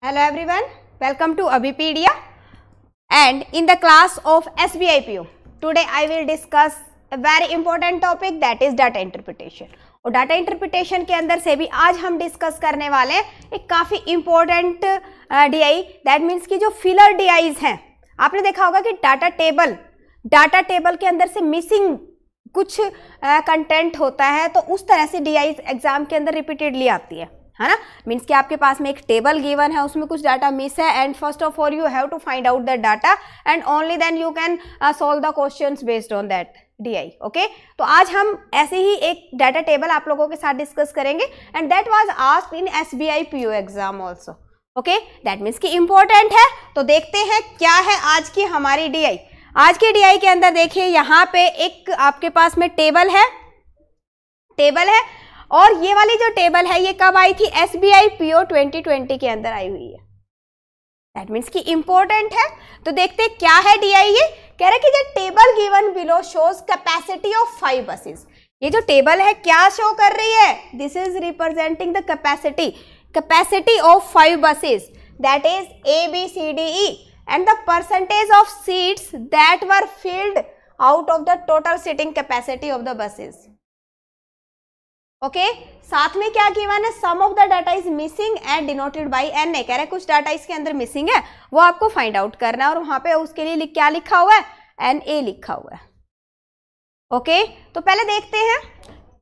Hello everyone, welcome to Abhipedia and in the class of SBI PO. Today I will discuss a very important topic that is data interpretation. और data interpretation के अंदर से भी आज हम discuss करने वाले हैं एक काफ़ी इम्पोर्टेंट डीआई, दैट मीन्स कि जो फिलर डीआईज हैं. आपने देखा होगा कि डाटा टेबल के अंदर से मिसिंग कुछ कंटेंट होता है, तो उस तरह से डीआईज एग्जाम के अंदर रिपीटेडली आती है ना. मीन्स कि आपके पास में एक टेबल गिवन है, उसमें कुछ डाटा मिस है and first of all you have to find out that data and only then you can solve the questions based on that DI. Okay, तो आज हम ऐसे ही एक डाटा टेबल आप लोगों के साथ डिस्कस करेंगे and that was asked in SBI PO exam also. Okay, that means कि इंपॉर्टेंट है. तो देखते हैं क्या है आज की हमारी डीआई. आज की डीआई के अंदर देखिए यहाँ पे एक आपके पास में टेबल है और ये वाली जो टेबल है ये कब आई थी? एसबीआई पीओ 2020 के अंदर आई हुई है. दैट मीन्स कि इंपॉर्टेंट है. तो देखते हैं क्या है डीआई. ये कह रहे कि जो table given below shows capacity of 5 buses. ये जो टेबल है क्या शो कर रही है? This is representing the capacity of 5 buses, that is A B C D E and the percentage of seats that were filled out of the total seating capacity of the buses. Okay, साथ में क्या given है? Some of the data is missing and denoted by N ए. कह रहे कुछ data इसके अंदर missing है, वो आपको फाइंड आउट करना है और वहां पे उसके लिए क्या लिखा हुआ है? एन ए लिखा हुआ है. ओके, तो पहले देखते हैं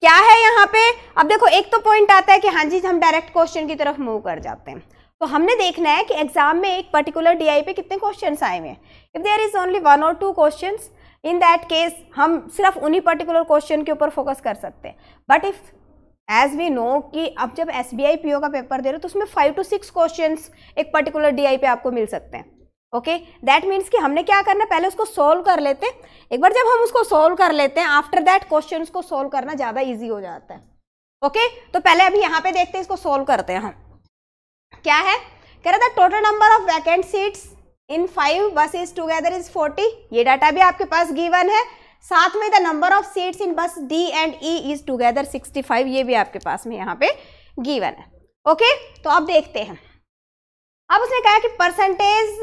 क्या है यहाँ पे. अब देखो एक तो पॉइंट आता है कि हाँ जी हम डायरेक्ट क्वेश्चन की तरफ मूव कर जाते हैं. तो हमने देखना है कि एग्जाम में एक पर्टिकुलर डीआई पे कितने क्वेश्चन आए हुए हैं. If there is only 1 or 2 question, in that case हम सिर्फ उन्हीं पर्टिकुलर क्वेश्चन के ऊपर फोकस कर सकते हैं. But if as we know कि अब जब एसबीआई पीओ का पेपर दे रहे हो तो उसमें 5 to 6 क्वेश्चंस एक पर्टिकुलर डीआई पे आपको मिल सकते हैं. ओके, दैट मीन्स कि हमने क्या करना है, पहले उसको सोल्व कर लेते हैं. एक बार जब हम उसको सोल्व कर लेते हैं, आफ्टर दैट क्वेश्चंस को सोल्व करना ज़्यादा ईजी हो जाता है. ओके, तो पहले अभी यहाँ पे देखते हैं, इसको सोल्व करते हैं हम. क्या है? कह रहा था total number of vacant seats in 5 buses together is 40. ये डाटा भी आपके पास गिवन है. साथ में the number of seats in bus D and E is together 65. ये भी आपके पास में यहाँ पे गिवन है. ओके, तो अब देखते हैं. अब उसने कहा कि परसेंटेज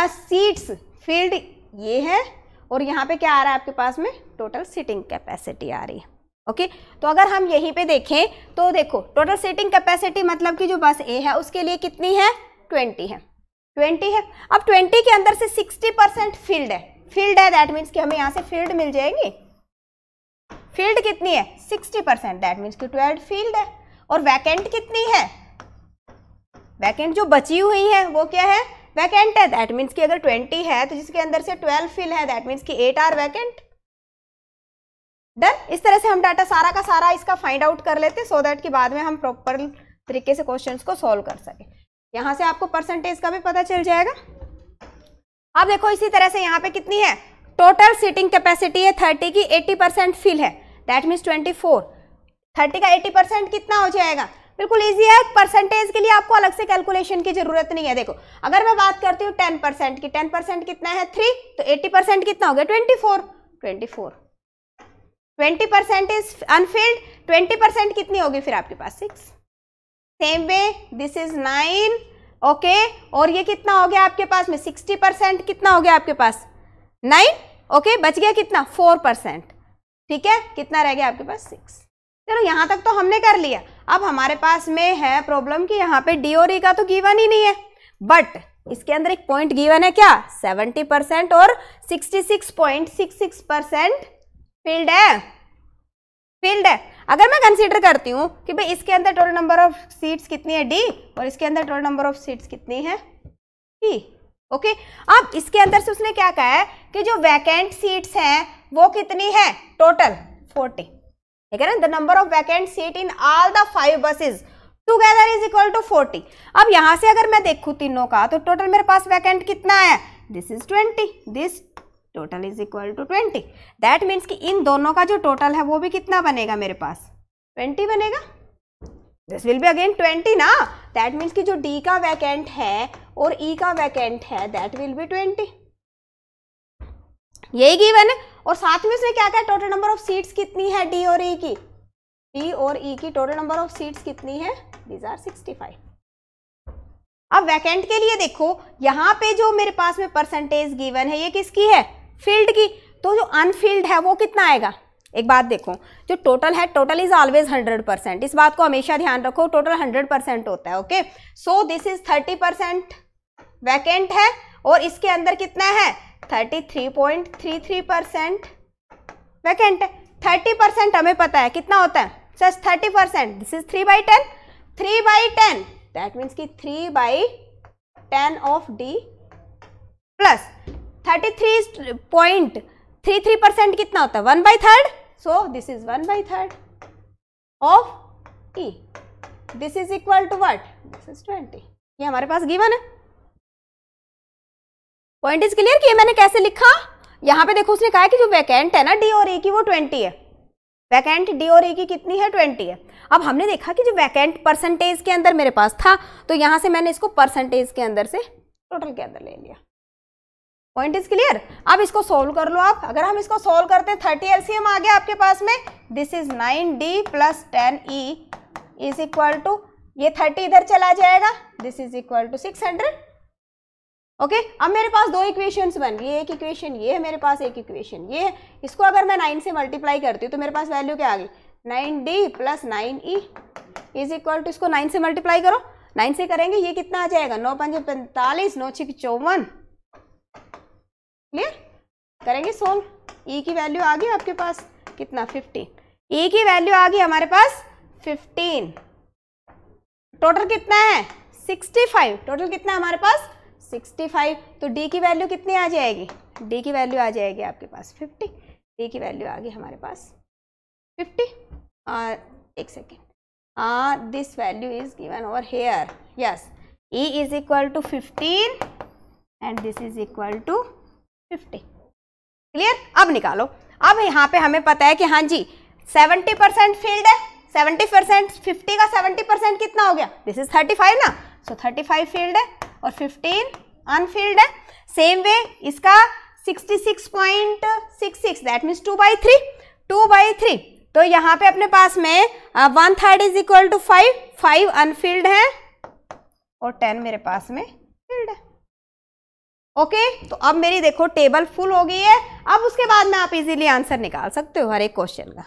सीट्स फील्ड ये है और यहाँ पे क्या आ रहा है आपके पास में? टोटल सीटिंग कैपेसिटी आ रही है. ओके, तो अगर हम यहीं पे देखें तो देखो टोटल सीटिंग कैपेसिटी मतलब कि जो बस ए है उसके लिए कितनी है? 20 है. 20 है. अब 20 के अंदर से 60% फील्ड है. दैट मीन्स कि हमें यहाँ से फील्ड मिल जाएंगी. फील्ड कितनी है? 60%. दैट मीन्स कि 12 फील्ड है. और वैकेंट कितनी है? वैकेंट जो बची हुई है वो क्या है? वैकेंट है. दैट मीन्स कि अगर 20 है तो जिसके अंदर से 12 फिल है, दैट मीन्स कि 8 आर वैकेंट. डन. इस तरह से हम डाटा सारा का सारा इसका फाइंड आउट कर लेते हैं सो दैट कि बाद में हम प्रॉपर तरीके से क्वेश्चंस को सॉल्व कर सके. यहाँ से आपको परसेंटेज का भी पता चल जाएगा. अब देखो इसी तरह से यहाँ पे कितनी है? टोटल सीटिंग कैपेसिटी है 30 की, 80% फिल है. That means 24. 30 का 80% कितना हो जाएगा? बिल्कुल इजी है. परसेंटेज के लिए आपको अलग से कैलकुलेशन की जरूरत नहीं है. देखो अगर मैं बात करती हूँ 10% की, 10% कितना है? 3. तो 80% कितना हो गया? 24. 20% इज अनफिल्ड. 20% कितनी होगी फिर आपके पास? 6. Same way this is 9. Okay, और ये कितना हो गया आपके पास में? 60% कितना हो गया आपके पास? 9. ओके, बच गया कितना? 4%. ठीक है, कितना रह गया आपके पास? 6. चलो यहाँ तक तो हमने कर लिया. अब हमारे पास में है प्रॉब्लम कि यहाँ पे डी और ई का तो गिवन ही नहीं है, बट इसके अंदर एक पॉइंट गिवन है. क्या? 70% और 66.66% फील्ड है. अगर मैं कंसीडर करती हूँ कि भाई इसके अंदर टोटल नंबर ऑफ सीट्स कितनी है? डी, और इसके अंदर टोटल नंबर ऑफ सीट्स कितनी है? ई. ओके, अब इसके अंदर से उसने क्या कहा है कि जो वैकेंट सीट्स हैं वो कितनी है? टोटल 40. ठीक है ना? The number of vacant seat in all the 5 buses together is equal to 40. अब यहां से अगर मैं देखूं तीनों का तो टोटल मेरे पास वैकेंट कितना है? This is 20. This total is equal to 20. That means कि इन दोनों का जो टोटल है वो भी कितना बनेगा मेरे पास? 20 बनेगा. दिस विल बी अगेन 20 ना. दैट मीन्स कि जो डी का वैकेंट है और ई का वैकेंट है दैट विल बी 20. यही गिवन है. और साथ में उसने क्या कहा? टोटल नंबर ऑफ सीट्स कितनी है डी और ई की? डी और ई की टोटल नंबर ऑफ सीट्स कितनी है? These are 65. अब वैकेंट के लिए देखो यहाँ पे जो मेरे पास में परसेंटेज गिवन है ये किसकी है, फील्ड की, तो जो अनफिल्ड है वो कितना आएगा। एक बात देखो, जो टोटल है, टोटल इज ऑलवेज 100%, इस बात को हमेशा ध्यान रखो, टोटल 100% होता है। Okay, so this is 30% vacant है और इसके अंदर कितना है 33.33% वैकेंट है। 30% हमें पता है कितना होता है, just 30%, this is 3/10, 3/10 that means कि 3/10 ऑफ डी प्लस 33.33% कितना होता है 1/3, so this is 1/3 of E, this is equal to what, this is 20। ये हमारे पास गिवन है। पॉइंट इज क्लियर कि ये मैंने कैसे लिखा। यहाँ पे देखो उसने कहा कि जो वैकेंट है ना डी और ए की वो 20 है, वैकेंट डी और ए की कितनी है 20 है। अब हमने देखा कि जो वैकेंट परसेंटेज के अंदर मेरे पास था तो यहाँ से मैंने इसको परसेंटेज के अंदर से टोटल के अंदर ले लिया। Point is clear. अब इसको सोल्व कर लो आप। अगर हम इसको सोल्व करते हैं 30 एलसीएम आ गया आपके पास में, this is 9d plus 10e is equal to, ये 30 इधर चला जाएगा, this is equal to 600। Okay, अब मेरे पास दो इक्वेशंस बन गई, एक इक्वेशन ये है मेरे पास, एक इक्वेशन ये है। इसको अगर मैं 9 से मल्टीप्लाई करती हूँ तो मेरे पास वैल्यू क्या आ गई 9d plus 9e is equal to, इसको 9 से मल्टीप्लाई करो, 9 से करेंगे ये कितना आ जाएगा 9 5 45, 9 6 54, क्लियर। करेंगे सोल्व, e की वैल्यू आ गई आपके पास कितना 15, e की वैल्यू आ गई हमारे पास 15, टोटल कितना है 65, टोटल कितना है हमारे पास 65, तो d की वैल्यू कितनी आ जाएगी, d की वैल्यू आ जाएगी आपके पास 50, d की वैल्यू आ गई हमारे पास 50। एक second, this value is given over here, yes, e is equal to 15 and this is equal to 50, clear. अब निकालो। अब यहाँ पे हमें पता है कि हाँ जी 70% फील्ड है, 70%, 50 का 70% कितना हो गया, दिस इज 35 ना, सो 35 फील्ड है और 15 अनफील्ड है। सेम वे इसका 66.66 दैट मीन्स 2/3, 2/3, तो यहाँ पे अपने पास में 1/3 इज इक्वल टू 5, 5 अनफील्ड है और 10 मेरे पास में फील्ड है। ओके, तो अब मेरी देखो टेबल फुल हो गई है। अब उसके बाद में आप इजीली आंसर निकाल सकते हो हर एक क्वेश्चन का।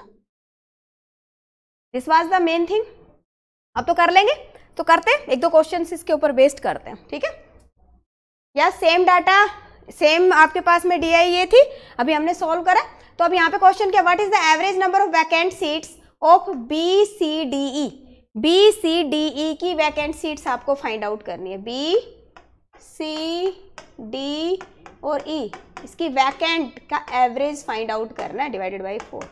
This was the main thing. अब तो कर लेंगे, तो करते हैं, एक दो क्वेश्चन इसके ऊपर बेस्ड करते हैं, ठीक है। या सेम डाटा, सेम आपके पास में डी आई ये थी, अभी हमने सॉल्व करा। तो अब यहाँ पे क्वेश्चन क्या, what is the average number of vacant seats of B C D E, B C D E की वैकेंट सीट्स आपको फाइंड आउट करनी है, बी सी डी और ई, इसकी वैकेंट का एवरेज फाइंड आउट करना है डिवाइडेड बाई 4।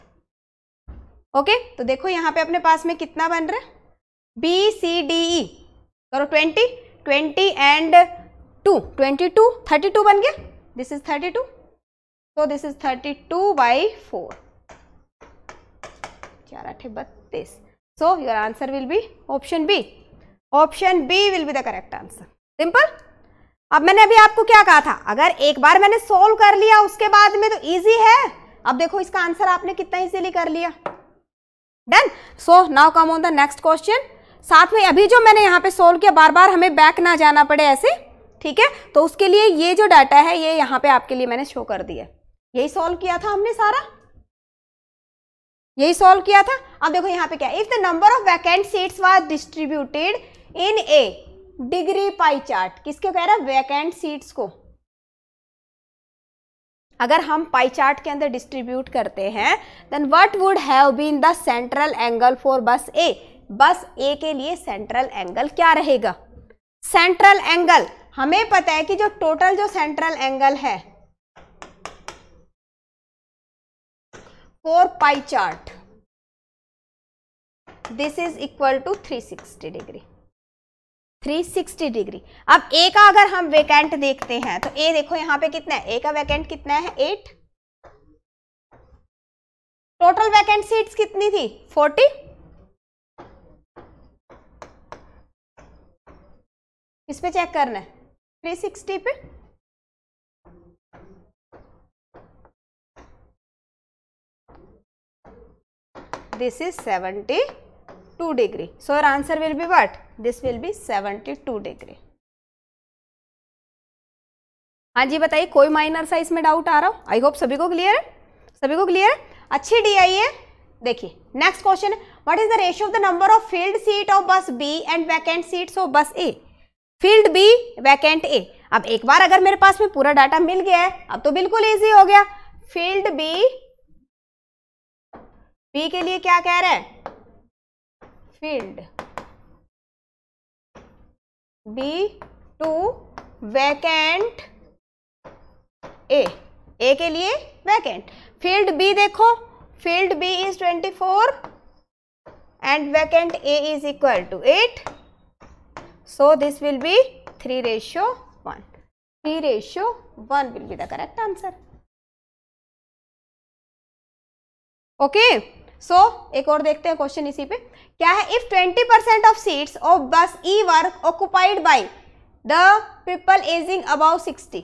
ओके, तो देखो यहाँ पे अपने पास में कितना बन रहा है, बी सी डी ई करो 20, 20 एंड 2, 22, 32 बन गया, दिस इज 32, तो this is 32/4, 4 8 32, so your answer will be option B, option B will be the correct answer, simple. अब मैंने अभी आपको क्या कहा था, अगर एक बार मैंने सोल्व कर लिया उसके बाद में तो इजी है। अब देखो इसका आंसर आपने कितना इजीली कर लिया, done. So now come on the next question. साथ में अभी जो मैंने यहाँ पे सोल्व किया, बार बार हमें बैक ना जाना पड़े ऐसे, ठीक है, तो उसके लिए ये जो डाटा है ये यहाँ पे आपके लिए मैंने शो कर दिया, यही सोल्व किया था हमने, सारा यही सोल्व किया था। अब देखो यहाँ पे क्या, if the number of vacant seats was distributed in A degree pie chart, किसके कह रहा है, वैकेंट सीट्स को अगर हम पाई चार्ट के अंदर डिस्ट्रीब्यूट करते हैं, then what would have been the central angle for bus A, बस ए के लिए सेंट्रल एंगल क्या रहेगा, सेंट्रल एंगल हमें पता है कि जो टोटल जो सेंट्रल एंगल है for pie chart, this is equal to 360 degree, 360 degree. अब ए का अगर हम वैकेंट देखते हैं तो ए देखो यहाँ पे कितना है, ए का वैकेंट कितना है 8, टोटल वैकेंट सीट्स कितनी थी 40, किस पे चेक करना है 360 पे, this is 72 degree, so answer will be what, this will be 72 degree, हाँ जी बताइए, कोई माइनर सा इसमें डाउट आ रहा हो? आई होप सभी को क्लियर है, सभी को क्लियर है, अच्छी DI है। देखिए नेक्स्ट क्वेश्चन है, what is the ratio of the number of field seat of बस B and vacant seats of बस A? Field B, vacant A। अब एक बार अगर मेरे पास में पूरा डाटा मिल गया है, अब तो बिल्कुल इजी हो गया। फील्ड B के लिए क्या कह रहे हैं? Field B to vacant A के लिए वैकेंट। फील्ड B देखो, field B is 24 and vacant A is equal to 8. So this will be 3:1. 3:1 will be the correct answer. Okay. So एक और देखते हैं क्वेश्चन इसी पे। क्या है? If 20% of seats of bus E were occupied by the people aging above 60.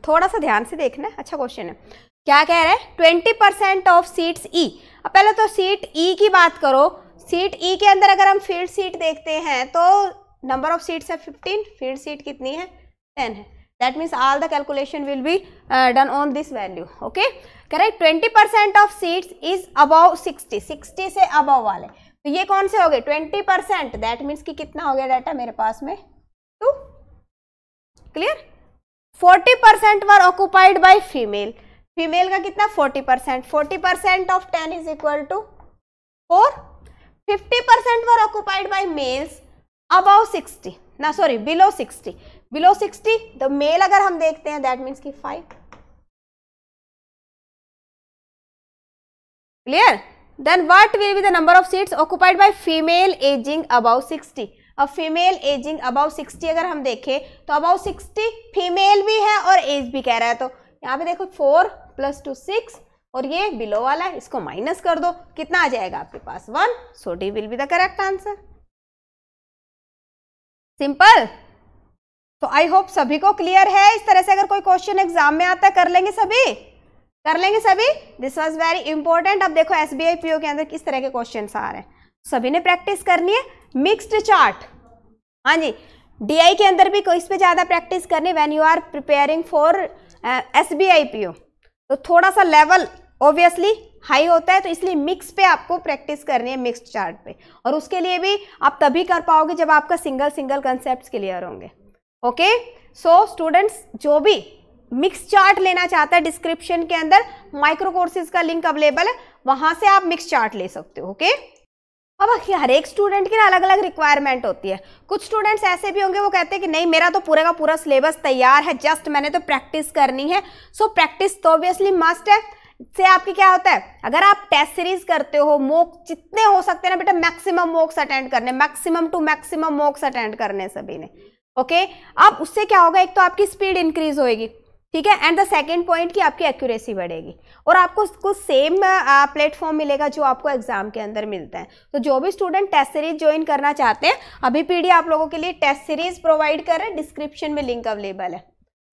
थोड़ा सा ध्यान से देखना है, अच्छा क्वेश्चन है। क्या कह रहे हैं? 20% ऑफ सीट्स E। अब पहले तो सीट E की बात करो। सीट E के अंदर अगर हम फील्ड सीट देखते हैं तो नंबर ऑफ सीट्स है 15, फील्ड सीट कितनी है? 10 है। That means all the calculation will be done on this value. Okay, correct. 20% of seats is above 60, 60 से अबव वाले, तो ये कौन से हो गए? 20%। दैट मीन्स कि कितना हो गया डाटा मेरे पास में? 2। Clear? 40% were occupied by female. Female का कितना? 40%। 40% of 10 is equal to 4। 50% were occupied by males above 60, ना sorry below 60। Below 60 the male अगर हम देखते हैं दैट मीन्स कि 5। Clear? Then what will be the number of seats occupied by female ageing above 60। अब female ageing above 60 अगर हम देखें तो अबव 60 फीमेल भी है और एज भी कह रहा है, तो यहाँ पे देखो 4 + 2 6 और ये बिलो वाला है, इसको माइनस कर दो, कितना आ जाएगा आपके पास? 1। So D will be the correct answer. Simple. तो आई होप सभी को क्लियर है। इस तरह से अगर कोई क्वेश्चन एग्जाम में आता है कर लेंगे सभी, कर लेंगे सभी। This was very important. अब देखो SBI PO के अंदर किस तरह के क्वेश्चन आ रहे हैं, सभी ने प्रैक्टिस करनी है। मिक्स्ड चार्ट, हाँ जी, DI के अंदर भी इस पे ज्यादा प्रैक्टिस करनी when you are preparing for SBI PO। तो थोड़ा सा लेवल ऑब्वियसली हाई होता है, तो इसलिए मिक्स पे आपको प्रैक्टिस करनी है, मिक्स्ड चार्ट पे। और उसके लिए भी आप तभी कर पाओगे जब आपका सिंगल कंसेप्ट क्लियर होंगे। ओके, सो स्टूडेंट्स जो भी मिक्स चार्ट लेना चाहता है, डिस्क्रिप्शन के अंदर माइक्रो कोर्सेज का लिंक अवेलेबल है, वहां से आप मिक्स चार्ट ले सकते हो। ओके, अब हर एक स्टूडेंट की ना अलग अलग रिक्वायरमेंट होती है। कुछ स्टूडेंट्स ऐसे भी होंगे वो कहते हैं कि नहीं मेरा तो पूरा का पूरा सिलेबस तैयार है, जस्ट मैंने तो प्रैक्टिस करनी है। सो प्रैक्टिस तो ऑब्वियसली मस्ट है। इससे आपके क्या होता है, अगर आप टेस्ट सीरीज करते हो, मॉक जितने हो सकते हैं ना बेटा मैक्सिमम मॉक्स अटेंड करने, maximum to maximum mocks attend करने सभी ने। ओके, अब उससे क्या होगा, एक तो आपकी स्पीड इंक्रीज होएगी, ठीक है, एंड द सेकेंड पॉइंट की आपकी एक्यूरेसी बढ़ेगी और आपको कुछ सेम प्लेटफॉर्म मिलेगा जो आपको एग्जाम के अंदर मिलता है। तो जो भी स्टूडेंट टेस्ट सीरीज ज्वाइन करना चाहते हैं, अभी पीडी आप लोगों के लिए टेस्ट सीरीज प्रोवाइड कर रहे हैं, डिस्क्रिप्शन में लिंक अवेलेबल है।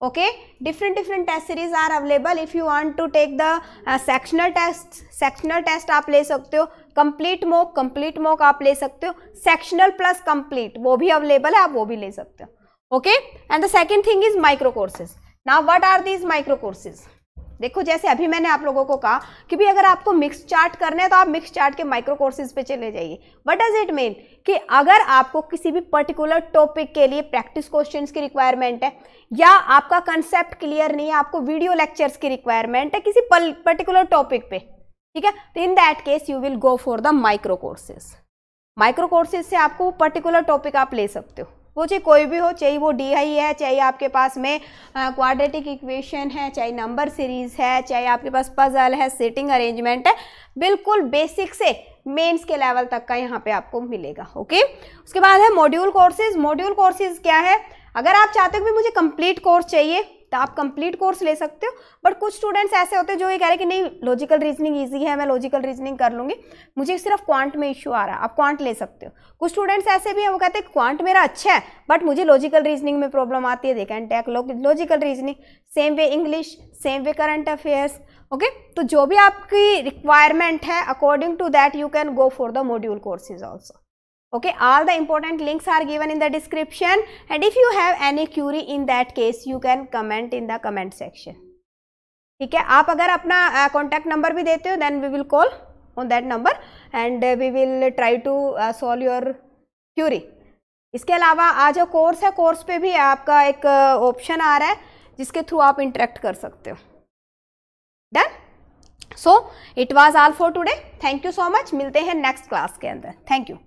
Okay, different test series are available. If you want to take the sectional test आप ले सकते हो, कंप्लीट मॉक आप ले सकते हो, सेक्शनल प्लस कंप्लीट वो भी अवेलेबल है, आप वो भी ले सकते हो। Okay, and the second thing is micro courses. Now what are these micro courses? देखो जैसे अभी मैंने आप लोगों को कहा कि भी अगर आपको मिक्स चार्ट करना है तो आप मिक्स चार्ट के माइक्रो कोर्सेज पे चले जाइए। व्हाट डज इट मीन कि अगर आपको किसी भी पर्टिकुलर टॉपिक के लिए प्रैक्टिस क्वेश्चंस की रिक्वायरमेंट है या आपका कंसेप्ट क्लियर नहीं है, आपको वीडियो लेक्चर्स की रिक्वायरमेंट है किसी पर्टिकुलर टॉपिक पे, ठीक है, तो इन that case you will go for the micro courses. Micro courses से आपको पर्टिकुलर टॉपिक आप ले सकते हो, वो चाहे कोई भी हो, चाहे वो DI है, चाहे आपके पास में क्वाड्रेटिक इक्वेशन है, चाहे नंबर सीरीज है, चाहे आपके पास पजल है, सिटिंग अरेंजमेंट है, बिल्कुल बेसिक से मेंस के लेवल तक का यहाँ पे आपको मिलेगा। ओके, उसके बाद है मॉड्यूल कोर्सेज। मॉड्यूल कोर्सेज क्या है, अगर आप चाहते हो कि मुझे कंप्लीट कोर्स चाहिए तो आप कंप्लीट कोर्स ले सकते हो, बट कुछ स्टूडेंट्स ऐसे होते हैं जो ये कह रहे हैं कि नहीं लॉजिकल रीजनिंग इजी है, मैं लॉजिकल रीजनिंग कर लूंगी, मुझे सिर्फ क्वांट में इश्यू आ रहा है, आप क्वांट ले सकते हो। कुछ स्टूडेंट्स ऐसे भी हैं वो कहते हैं क्वांट मेरा अच्छा है बट मुझे लॉजिकल रीजनिंग में प्रॉब्लम आती है, they can take logical reasoning. Same way English, same way current affairs. Okay, तो जो भी आपकी रिक्वायरमेंट है according to that you can go for the module courses also. Okay, all the important links are given in the description, and if you have any query in that case you can comment in the comment section. ठीक है, आप अगर अपना contact number भी देते हो then we will call on that number and we will try to solve your query. इसके अलावा आज जो कोर्स है, कोर्स पे भी आपका एक ऑप्शन आ रहा है जिसके थ्रू आप इंटरेक्ट कर सकते हो. Done. So it was all for today. Thank you so much. मिलते हैं नेक्स्ट क्लास के अंदर. Thank you.